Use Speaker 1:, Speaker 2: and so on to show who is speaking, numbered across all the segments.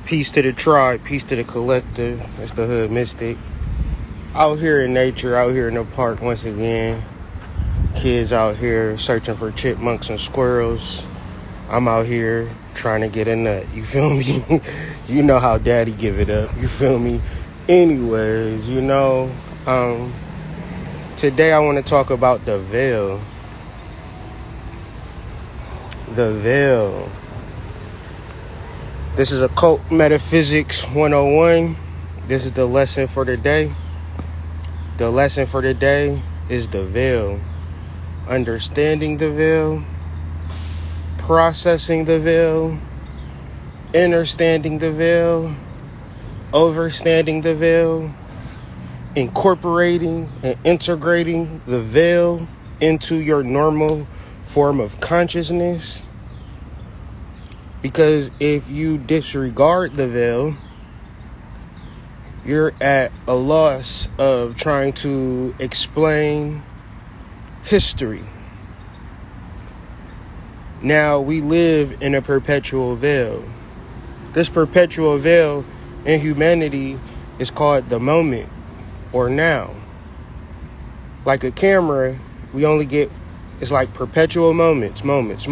Speaker 1: Peace to the tribe, peace to the collective. That's the Hood Mystic. Out here in nature, out here in the park once again. Kids out here searching for chipmunks and squirrels. I'm out here trying to get a nut. You feel me? You know how daddy give it up. You feel me? Anyways, today I want to talk about the veil. The veil. This is Occult Metaphysics 101. This is the lesson for the day. The lesson for the day is the veil. Understanding the veil. Processing the veil. Understanding the veil. Overstanding the veil. Incorporating and integrating the veil into your normal form of consciousness. Because if you disregard the veil, you're at a loss of trying to explain history. Now, we live in a perpetual veil. This perpetual veil in humanity is called the moment or now. Like a camera, we only get, it's like perpetual moments. From moment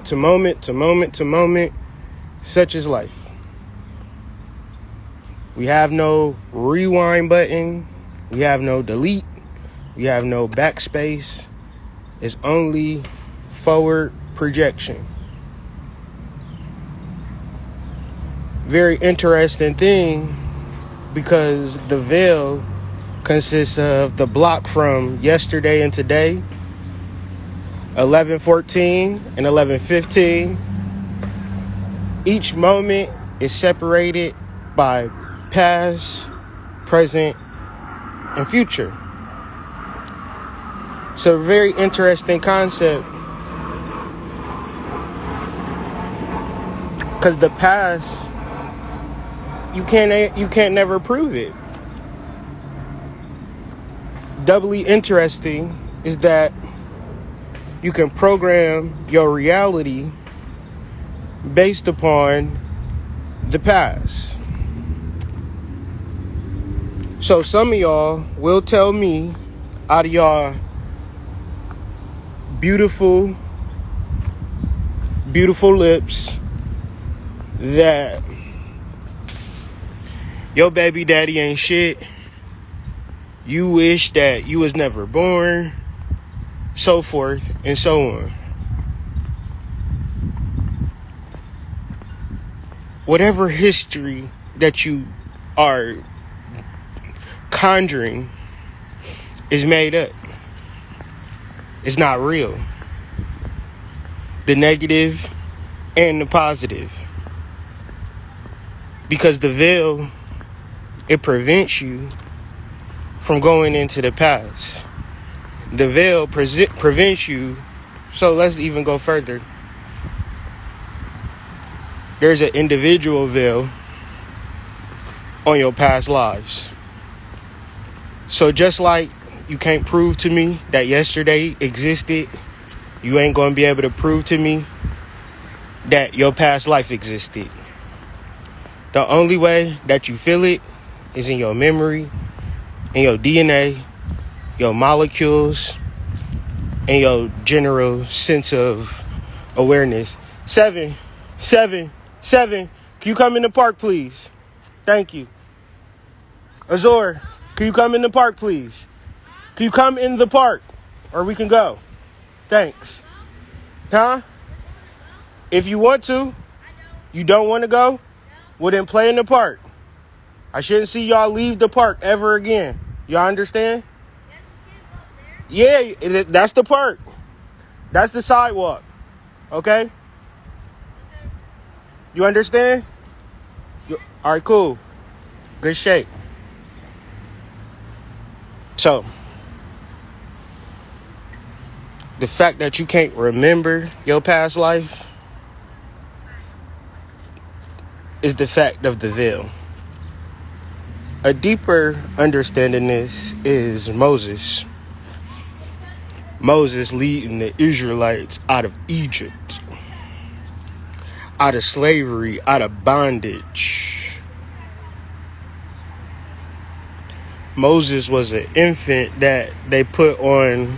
Speaker 1: to moment to moment to moment, such is life. We have no rewind button. We have no delete. We have no backspace. It's only forward projection. Very interesting thing, because the veil consists of the block from yesterday and today, 11:14 and 11:15. Each moment is separated by past, present, and future. It's a very interesting concept, because the past, you can't never prove it. Doubly interesting is that you can program your reality based upon the past. So some of y'all will tell me, out of y'all beautiful lips, that your baby daddy ain't shit. You wish that you was never born, so forth and so on. Whatever history that you are conjuring is made up. It's not real. The negative and the positive. Because the veil, it prevents you from going into the past. The veil prevents you. So let's even go further. There's an individual veil on your past lives. So just like you can't prove to me that yesterday existed, you ain't going to be able to prove to me that your past life existed. The only way that you feel it is in your memory, in your DNA, your molecules, and your general sense of awareness. Seven. Can you come in the park, please? Thank you. Azor, can you come in the park, please? Can you come in the park? Or we can go. Thanks. Huh? If you want to. You don't want to go? Well, then play in the park. I shouldn't see y'all leave the park ever again. Y'all understand? Yeah, that's the park. That's the sidewalk. Okay? You understand? All right, cool. Good shape. So, the fact that you can't remember your past life is the fact of the veil. A deeper understanding this is Moses. Moses leading the Israelites out of Egypt, out of slavery, out of bondage. Moses was an infant that they put on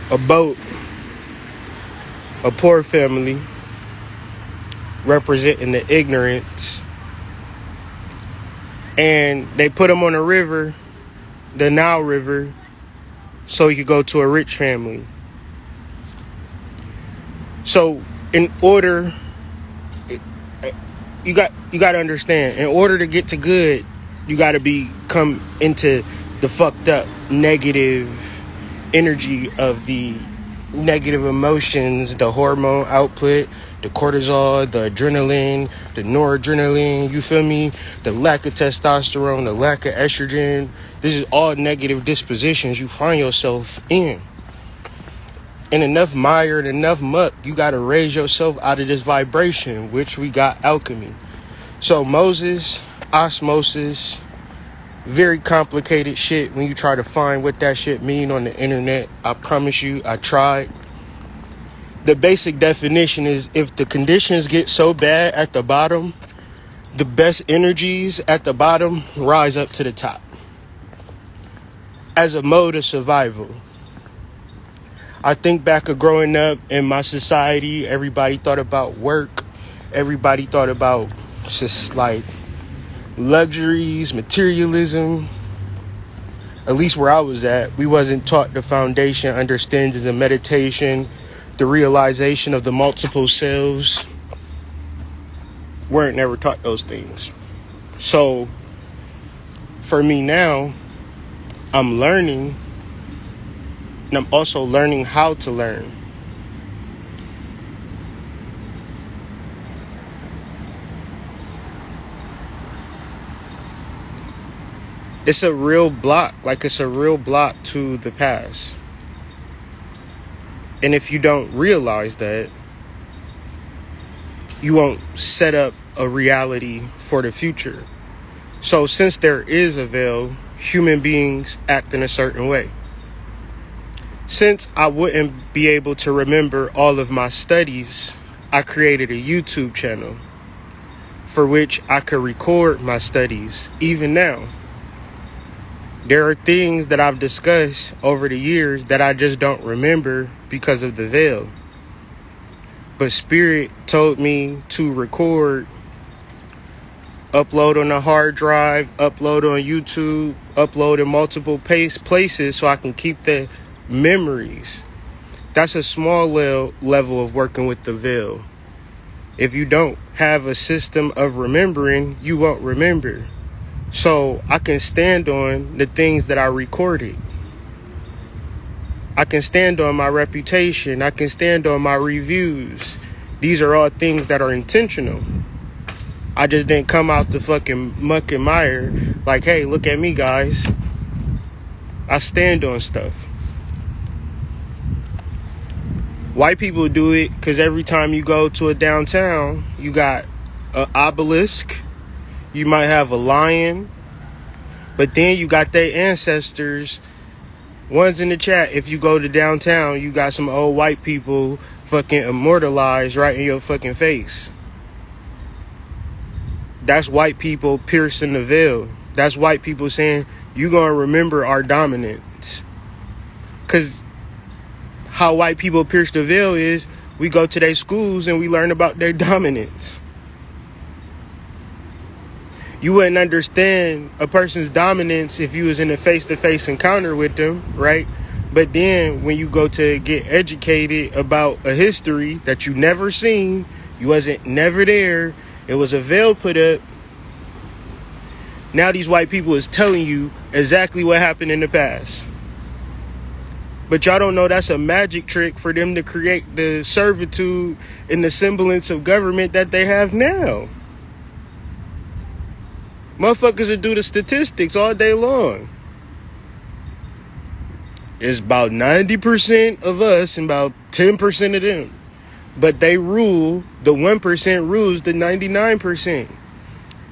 Speaker 1: a boat, a poor family, representing the ignorance. And they put him on a river, the Nile River, so he could go to a rich family. So in order, you got to understand, in order to get to good, you got to come into the fucked up negative energy of the negative emotions, the hormone output, the cortisol, the adrenaline, the noradrenaline, you feel me? The lack of testosterone, the lack of estrogen. This is all negative dispositions you find yourself in. And enough mire and enough muck, you got to raise yourself out of this vibration, which we got alchemy. So Moses, osmosis, very complicated shit when you try to find what that shit mean on the internet. I promise you, I tried. The basic definition is if the conditions get so bad at the bottom, the best energies at the bottom rise up to the top as a mode of survival. I think back of growing up in my society, everybody thought about work. Everybody thought about just like luxuries, materialism. At least where I was at, we wasn't taught the foundation, understandings of meditation, the realization of the multiple selves. Weren't never taught those things. So for me now, I'm learning, and I'm also learning how to learn. It's a real block, to the past. And if you don't realize that, you won't set up a reality for the future. So since there is a veil, human beings act in a certain way. Since I wouldn't be able to remember all of my studies, I created a YouTube channel for which I could record my studies even now. There are things that I've discussed over the years that I just don't remember because of the veil. But Spirit told me to record, upload on a hard drive, upload on YouTube, upload in multiple places so I can keep the memories. That's a small level of working with the veil. If you don't have a system of remembering, you won't remember. So I can stand on the things that I recorded. I can stand on my reputation. I can stand on my reviews. These are all things that are intentional. I just didn't come out the fucking muck and mire like, hey, look at me, guys. I stand on stuff. White people do it because every time you go to a downtown, you got an obelisk. You might have a lion, but then you got their ancestors. One's in the chat. If you go to downtown, you got some old white people fucking immortalized right in your fucking face. That's white people piercing the veil. That's white people saying, you gonna remember our dominance. Because how white people pierce the veil is, we go to their schools and we learn about their dominance. You wouldn't understand a person's dominance if you was in a face-to-face encounter with them, right? But then when you go to get educated about a history that you never seen, you wasn't never there, it was a veil put up. Now these white people is telling you exactly what happened in the past. But y'all don't know that's a magic trick for them to create the servitude and the semblance of government that they have now. Motherfuckers will do the statistics all day long. It's about 90% of us and about 10% of them. But they rule, the 1% rules the 99%.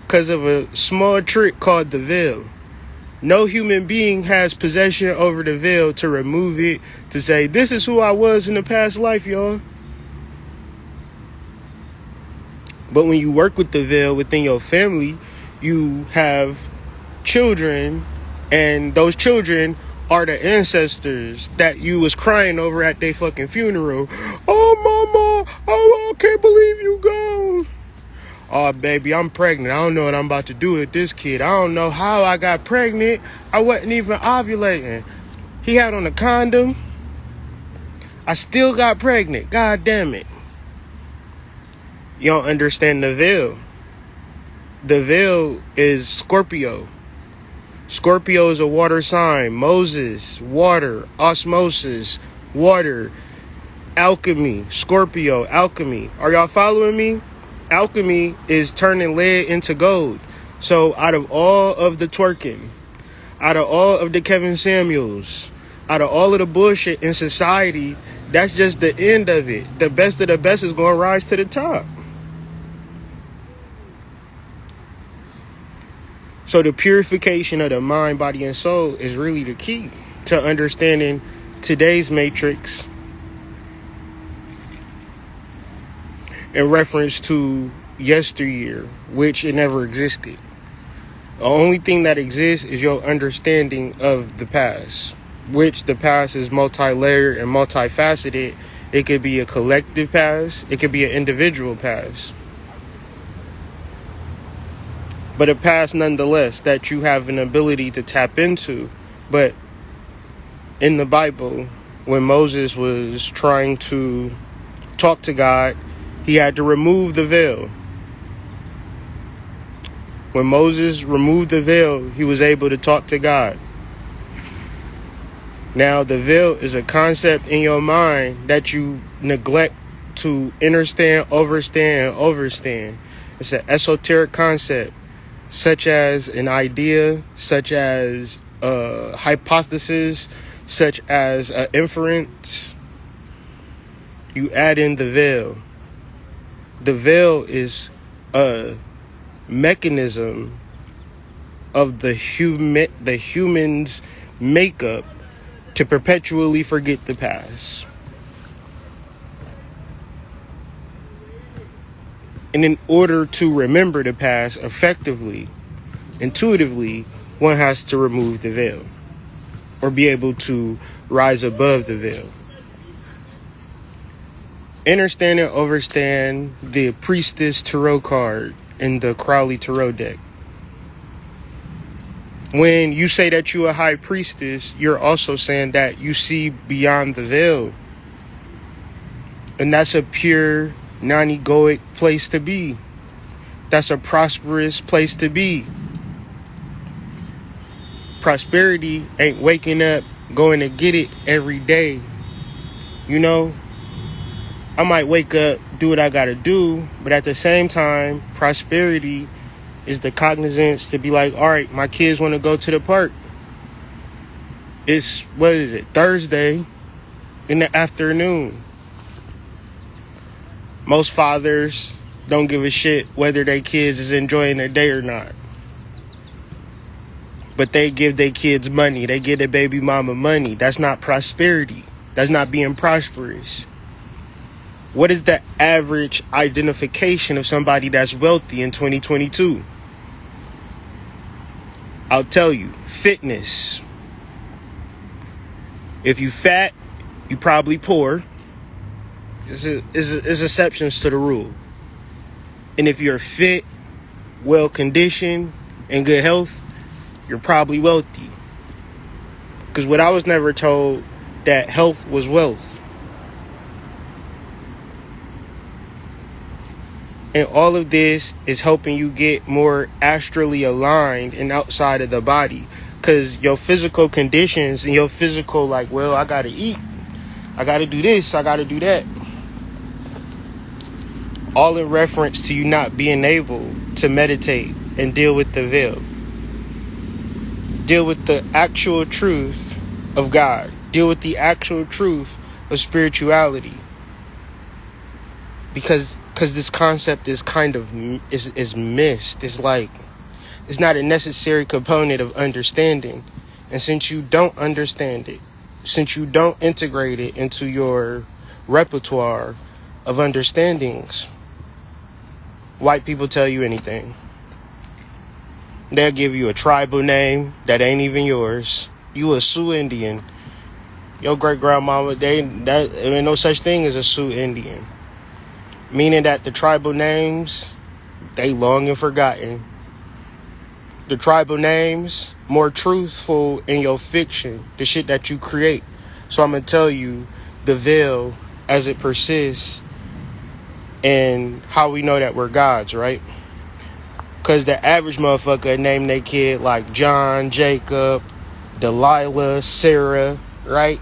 Speaker 1: Because of a small trick called the veil. No human being has possession over the veil to remove it, to say, this is who I was in the past life, y'all. But when you work with the veil within your family, you have children, and those children are the ancestors that you was crying over at their fucking funeral. Oh, mama, oh, I can't believe you gone. Oh, baby, I'm pregnant. I don't know what I'm about to do with this kid. I don't know how I got pregnant. I wasn't even ovulating. He had on a condom. I still got pregnant. God damn it. You don't understand the veil. The veil is Scorpio. Scorpio is a water sign. Moses, water. Osmosis, water. Alchemy, Scorpio, alchemy. Are y'all following me? Alchemy is turning lead into gold. So out of all of the twerking, out of all of the Kevin Samuels, out of all of the bullshit in society, that's just the end of it. The best of the best is going to rise to the top. So the purification of the mind, body, and soul is really the key to understanding today's matrix in reference to yesteryear, which it never existed. The only thing that exists is your understanding of the past, which the past is multi-layered and multifaceted. It could be a collective past. It could be an individual past. But a past nonetheless that you have an ability to tap into. But in the Bible, when Moses was trying to talk to God, he had to remove the veil. When Moses removed the veil, he was able to talk to God. Now, the veil is a concept in your mind that you neglect to understand, overstand. It's an esoteric concept, such as an idea, such as a hypothesis, such as an inference. You add in the veil. The veil is a mechanism of the human's makeup to perpetually forget the past. And in order to remember the past effectively, intuitively, one has to remove the veil or be able to rise above the veil. Understand and overstand the Priestess Tarot card in the Crowley Tarot deck. When you say that you're a high priestess, you're also saying that you see beyond the veil. And that's a pure, non-egoic place to be. That's a prosperous place to be. Prosperity ain't waking up, going to get it every day. You know? I might wake up, do what I gotta do, but at the same time, prosperity is the cognizance to be like, all right, my kids want to go to the park. It's, Thursday in the afternoon. Most fathers don't give a shit whether their kids is enjoying their day or not. But they give their kids money. They give their baby mama money. That's not prosperity. That's not being prosperous. What is the average identification of somebody that's wealthy in 2022? I'll tell you, fitness. If you fat, you probably poor. There's exceptions to the rule. And if you're fit, well-conditioned, in good health, you're probably wealthy. Because what I was never told, that health was wealth. And all of this is helping you get more astrally aligned and outside of the body. Because your physical conditions and your physical, like, well, I got to eat. I got to do this. I got to do that. All in reference to you not being able to meditate and deal with the veil. Deal with the actual truth of God. Deal with the actual truth of spirituality. Because this concept is kind of is missed. It's like It's not a necessary component of understanding. And since you don't understand it, since you don't integrate it into your repertoire of understandings, white people tell you anything. They'll give you a tribal name that ain't even yours. You a Sioux Indian. Your great grandmama, there ain't no such thing as a Sioux Indian. Meaning that the tribal names, they long and forgotten. The tribal names more truthful in your fiction, the shit that you create. So I'm gonna tell you the veil as it persists and how we know that we're gods, right? Because the average motherfucker name their kid like John, Jacob, Delilah, Sarah, right?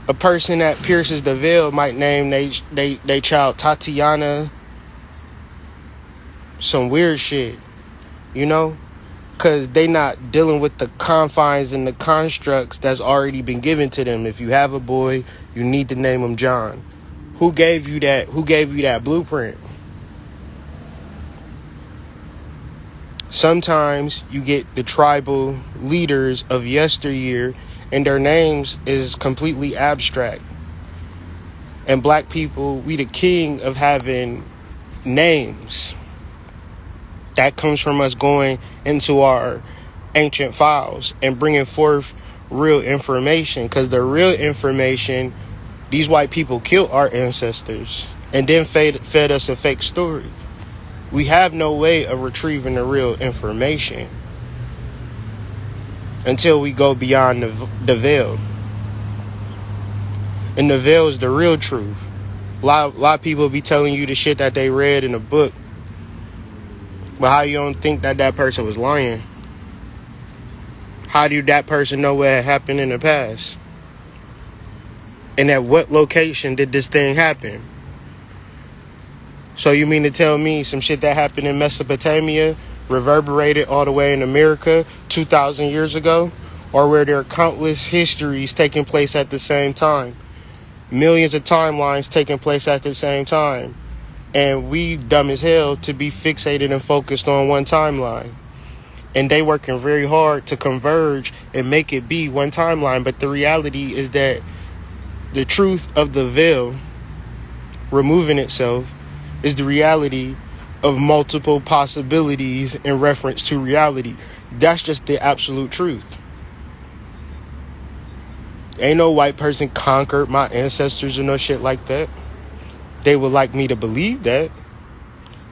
Speaker 1: A person that pierces the veil might name they child Tatiana, some weird shit, you know? Because they not dealing with the confines and the constructs that's already been given to them. If you have a boy, you need to name him John. Who gave you that? Who gave you that blueprint? Sometimes you get the tribal leaders of yesteryear and their names is completely abstract. And black people, we the king of having names. That comes from us going into our ancient files and bringing forth real information. Because the real information, these white people killed our ancestors and then fed us a fake story. We have no way of retrieving the real information until we go beyond the veil. And the veil is the real truth. A lot of people be telling you the shit that they read in a book. But how you don't think that person was lying? How do that person know what had happened in the past? And at what location did this thing happen? So you mean to tell me some shit that happened in Mesopotamia reverberated all the way in America 2,000 years ago? Or were there countless histories taking place at the same time? Millions of timelines taking place at the same time. And we dumb as hell to be fixated and focused on one timeline. And they working very hard to converge and make it be one timeline. But the reality is that the truth of the veil removing itself is the reality of multiple possibilities in reference to reality. That's just the absolute truth. Ain't no white person conquered my ancestors or no shit like that. They would like me to believe that.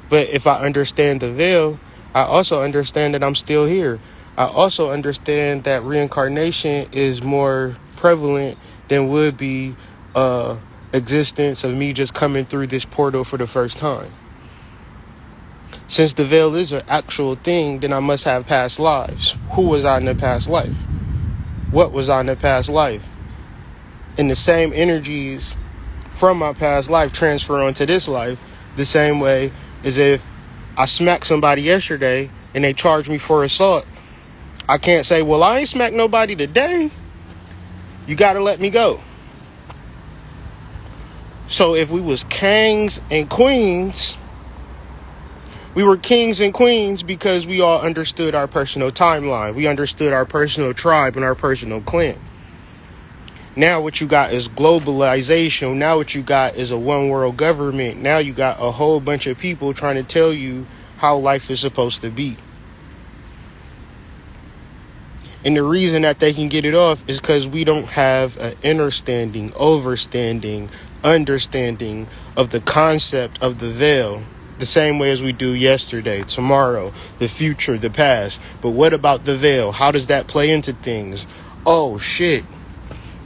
Speaker 1: But if I understand the veil, I also understand that I'm still here. I also understand that reincarnation is more prevalent than would be existence of me just coming through this portal for the first time. Since the veil is an actual thing, then I must have past lives. Who was I in the past life? What was I in the past life? And the same energies from my past life transfer onto this life the same way as if I smacked somebody yesterday and they charged me for assault. I can't say, well, I ain't smacked nobody today. You got to let me go. So if we was kings and queens, we were kings and queens because we all understood our personal timeline. We understood our personal tribe and our personal clan. Now what you got is globalization. Now what you got is a one world government. Now you got a whole bunch of people trying to tell you how life is supposed to be. And the reason that they can get it off is because we don't have an understanding of the concept of the veil. The same way as we do yesterday, tomorrow, the future, the past. But what about the veil? How does that play into things? Oh, shit.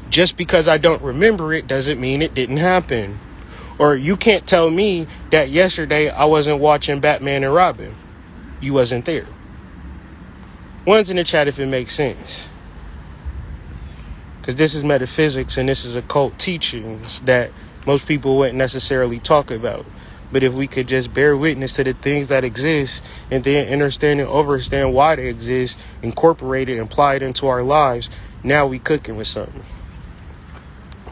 Speaker 1: Just because I don't remember it doesn't mean it didn't happen. Or you can't tell me that yesterday I wasn't watching Batman and Robin. You wasn't there. One's in the chat if it makes sense. Because this is metaphysics and this is occult teachings that most people wouldn't necessarily talk about. But if we could just bear witness to the things that exist and then understand and understand why they exist, incorporate it and apply it into our lives, now we cooking with something.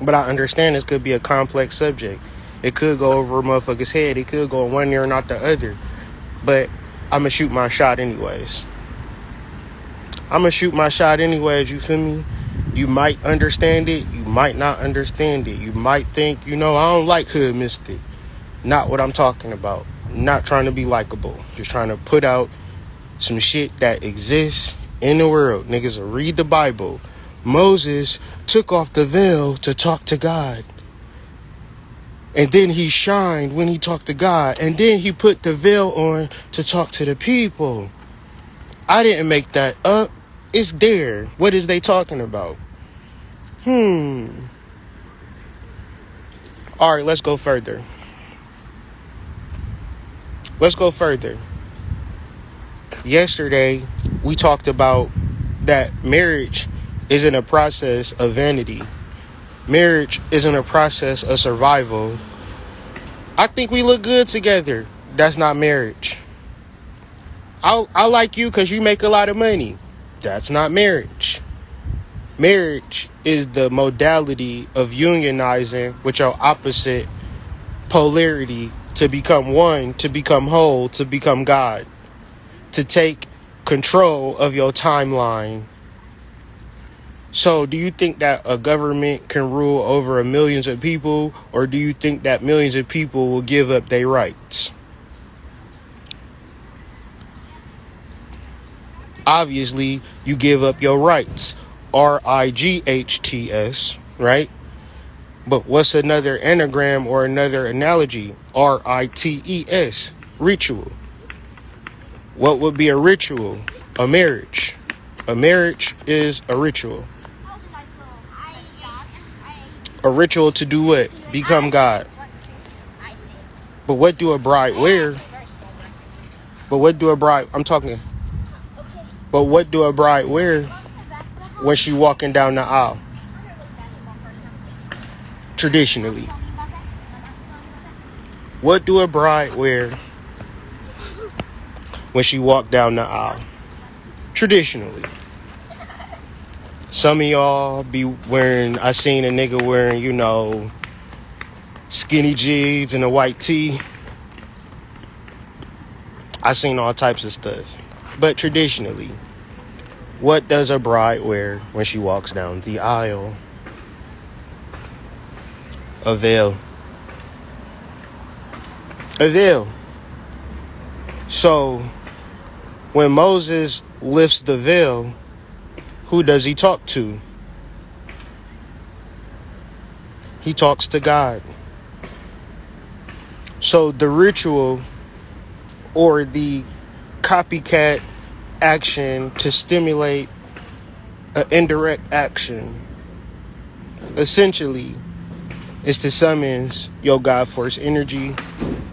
Speaker 1: But I understand this could be a complex subject. It could go over a motherfucker's head. It could go in one ear and not the other. But I'm gonna shoot my shot anyways. You feel me? You might understand it, you might not understand it. You might think, I don't like Hood Mystic. Not what I'm talking about. Not trying to be likable. Just trying to put out some shit that exists in the world. Niggas will read the Bible. Moses took off the veil to talk to God. And then he shined when he talked to God. And then he put the veil on to talk to the people. I didn't make that up. It's there. What is they talking about? All right, let's go further. Yesterday, we talked about that marriage isn't a process of vanity. Marriage isn't a process of survival. I think we look good together. That's not marriage. I like you because you make a lot of money. That's not marriage. Marriage is the modality of unionizing with your opposite polarity to become one, to become whole, to become God, to take control of your timeline. So do you think that a government can rule over millions of people, or do you think that millions of people will give up their rights? Obviously, you give up your rights. RIGHTS, right? But what's another anagram or another analogy? RITES, ritual. What would be a ritual? A marriage. A marriage is a ritual. A ritual to do what? Become God. But what do a bride wear? But what do a bride wear when she walking down the aisle? Traditionally. What do a bride wear when she walk down the aisle? Traditionally. Some of y'all be wearing, I seen a nigga wearing, skinny jeans and a white tee. I seen all types of stuff. But traditionally, what does a bride wear when she walks down the aisle? A veil. A veil. So, when Moses lifts the veil, who does he talk to? He talks to God. So the ritual or the copycat action to stimulate an indirect action essentially is to summons your God force energy,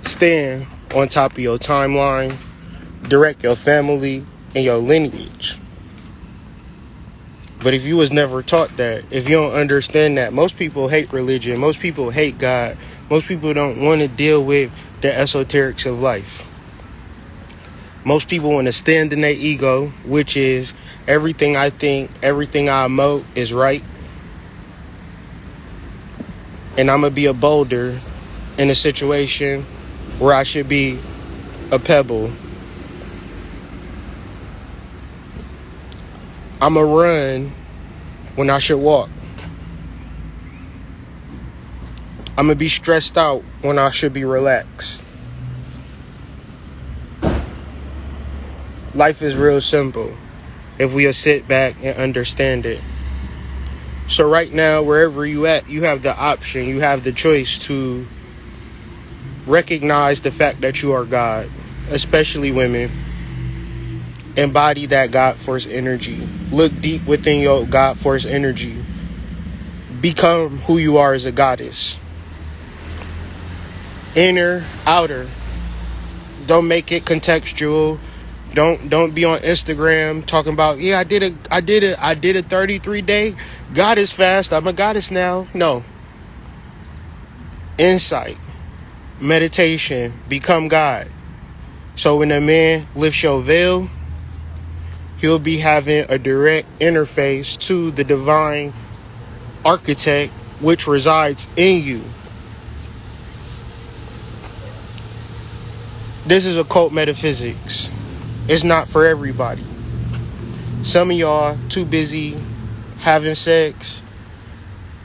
Speaker 1: stand on top of your timeline, direct your family and your lineage. But if you was never taught that, if you don't understand that, most people hate religion, most people hate God, most people don't want to deal with the esoterics of life. Most people want to stand in their ego, which is everything I think, everything I emote is right. And I'm going to be a boulder in a situation where I should be a pebble. I'm going to run when I should walk. I'm going to be stressed out when I should be relaxed. Life is real simple if we sit back and understand it. So right now, wherever you at, you have the option, you have the choice to recognize the fact that you are God, especially women. Embody that God force energy. Look deep within your God force energy. Become who you are as a goddess. Inner, outer. Don't make it contextual. Don't be on Instagram talking about, I did a 33-day goddess fast. I'm a goddess now. No. Insight. Meditation. Become God. So when a man lifts your veil, he'll be having a direct interface to the divine architect which resides in you. This is occult metaphysics. It's not for everybody. Some of y'all too busy having sex,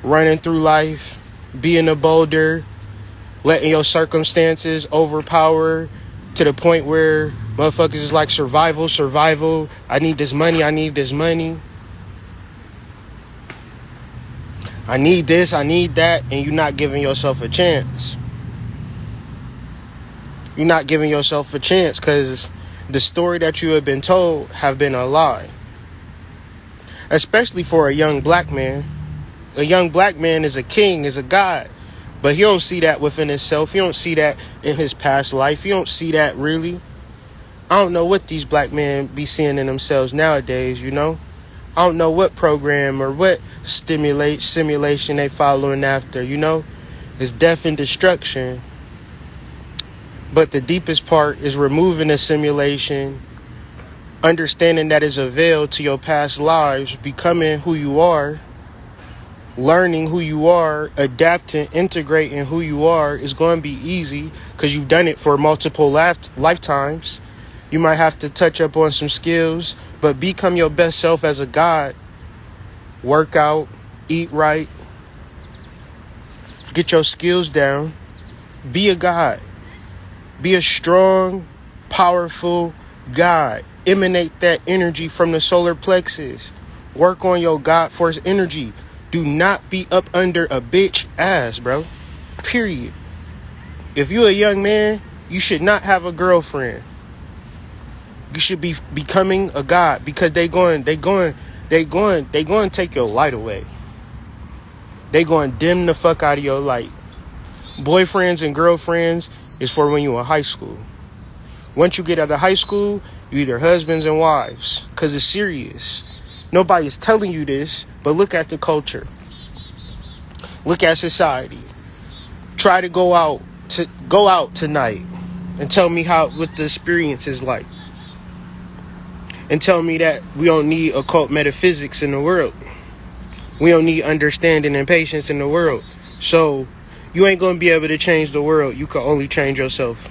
Speaker 1: running through life, being a boulder, letting your circumstances overpower to the point where motherfuckers is like survival. I need this money. I need this, I need that, and you're not giving yourself a chance. You're not giving yourself a chance because the story that you have been told have been a lie. Especially for a young black man. A young black man is a king, is a god. But he don't see that within himself. He don't see that in his past life. He don't see that really. I don't know what these black men be seeing in themselves nowadays, you know? I don't know what program or what simulation they following after, you know? It's death and destruction. But the deepest part is removing the simulation, understanding that it's a veil to your past lives, becoming who you are, learning who you are, adapting, integrating who you are is going to be easy because you've done it for multiple lifetimes. You might have to touch up on some skills, but become your best self as a god. Work out, eat right, get your skills down, be a god. Be a strong, powerful God. Emanate that energy from the solar plexus. Work on your God force energy. Do not be up under a bitch ass, bro. Period. If you a young man, you should not have a girlfriend. You should be becoming a God because they going to take your light away. They going to dim the fuck out of your light. Boyfriends and girlfriends is for when you in high school. Once you get out of high school, you either husbands and wives. Because it's serious. Nobody's telling you this, but look at the culture. Look at society. Try to go out tonight and tell me what the experience is like. And tell me that we don't need occult metaphysics in the world. We don't need understanding and patience in the world. So you ain't going to be able to change the world. You can only change yourself.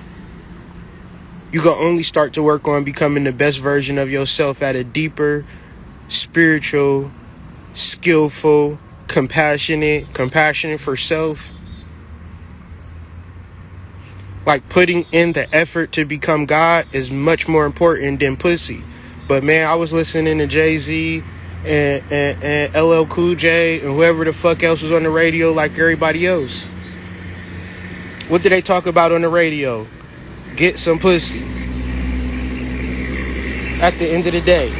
Speaker 1: You can only start to work on becoming the best version of yourself at a deeper, spiritual, skillful, compassionate for self. Like putting in the effort to become God is much more important than pussy. But man, I was listening to Jay-Z and LL Cool J and whoever the fuck else was on the radio like everybody else. What did they talk about on the radio? Get some pussy. At the end of the day,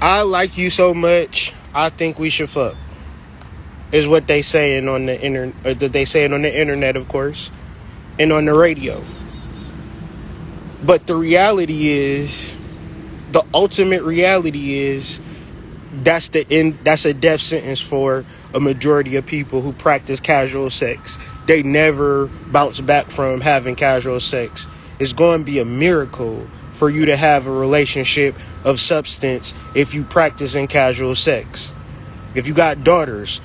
Speaker 1: I like you so much, I think we should fuck. Is what they saying on the internet. They saying on the internet, of course, and on the radio. But the reality is, the ultimate reality is, that's a death sentence for a majority of people who practice casual sex. They never bounce back from having casual sex. It's going to be a miracle for you to have a relationship of substance if you practice in casual sex. If you got daughters,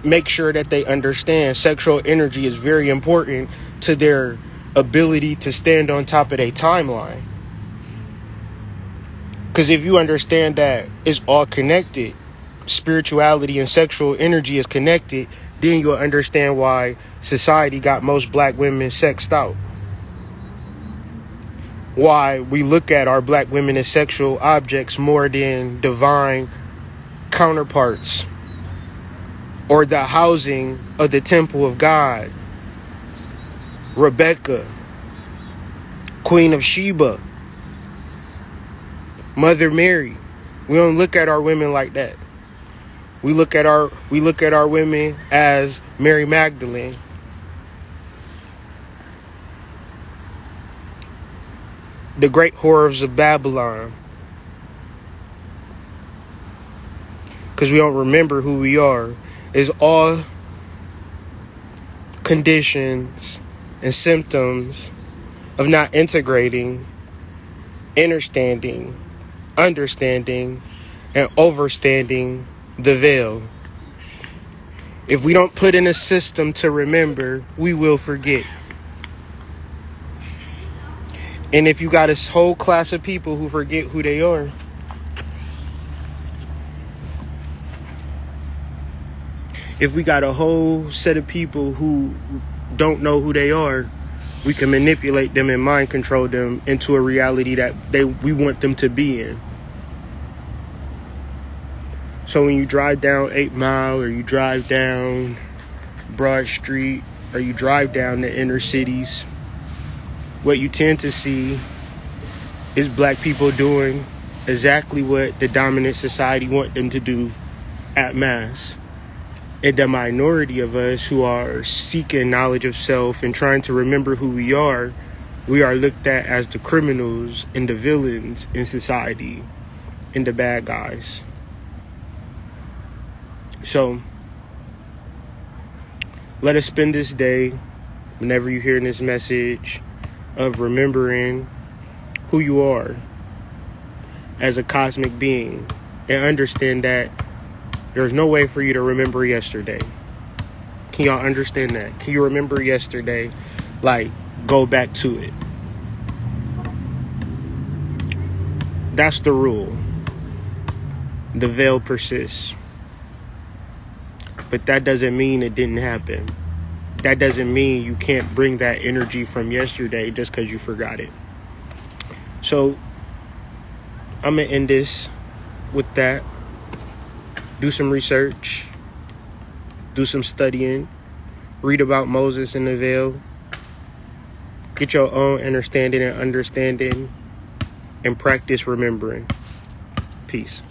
Speaker 1: make sure that they understand sexual energy is very important to their ability to stand on top of their timeline. Because if you understand that it's all connected, spirituality and sexual energy is connected, then you'll understand why society got most black women sexed out. Why we look at our black women as sexual objects more than divine counterparts or the housing of the temple of God. Rebecca, Queen of Sheba, Mother Mary. We don't look at our women like that. We look at our women as Mary Magdalene. The great horrors of Babylon. Because we don't remember who we are. It's all conditions and symptoms of not integrating, understanding, and overstanding the veil. If we don't put in a system to remember, we will forget. And if you got a whole class of people who forget who they are, if we got a whole set of people who don't know who they are, we can manipulate them and mind control them into a reality that we want them to be in. So when you drive down 8 Mile, or you drive down Broad Street, or you drive down the inner cities, what you tend to see is black people doing exactly what the dominant society want them to do at mass. And the minority of us who are seeking knowledge of self and trying to remember who we are looked at as the criminals and the villains in society and the bad guys. So let us spend this day, whenever you're hearing this message, of remembering who you are as a cosmic being, and understand that there's no way for you to remember yesterday. Can y'all understand that? Can you remember yesterday? Like, go back to it. That's the rule. The veil persists. But that doesn't mean it didn't happen. That doesn't mean you can't bring that energy from yesterday just because you forgot it. So, I'm going to end this with that. Do some research. Do some studying. Read about Moses and the veil. Get your own understanding and practice remembering. Peace.